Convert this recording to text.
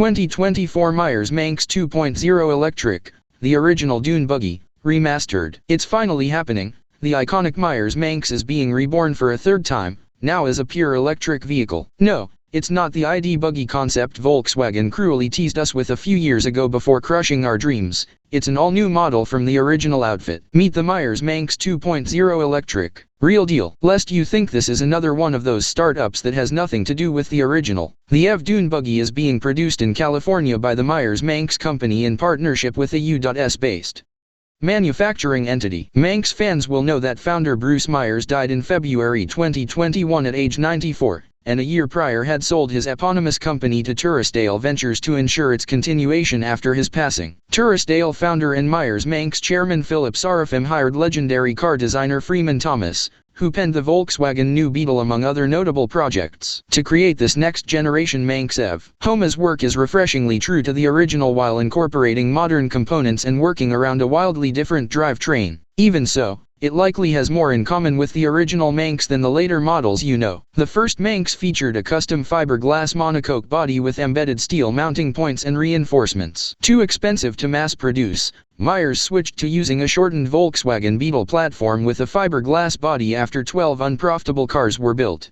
2024 Meyers Manx 2.0 Electric, the original Dune Buggy, remastered. It's finally happening. The iconic Meyers Manx is being reborn for a third time, now as a pure electric vehicle. No, it's not the ID Buggy concept Volkswagen cruelly teased us with a few years ago before crushing our dreams. It's an all-new model from the original outfit. Meet the Meyers Manx 2.0 Electric. Real deal. Lest you think this is another one of those startups that has nothing to do with the original. The EV Dune Buggy is being produced in California by the Meyers Manx company in partnership with a U.S.-based manufacturing entity. Manx fans will know that founder Bruce Meyers died in February 2021 at age 94, and a year prior had sold his eponymous company to Turrisdale Ventures to ensure its continuation after his passing. Turrisdale founder and Meyers Manx chairman Philip Sarafim hired legendary car designer Freeman Thomas, who penned the Volkswagen New Beetle among other notable projects, to create this next-generation Manx EV. Homa's work is refreshingly true to the original while incorporating modern components and working around a wildly different drivetrain. Even so, it likely has more in common with the original Manx than the later models you know. The first Manx featured a custom fiberglass monocoque body with embedded steel mounting points and reinforcements. Too expensive to mass-produce, Meyers switched to using a shortened Volkswagen Beetle platform with a fiberglass body after 12 unprofitable cars were built.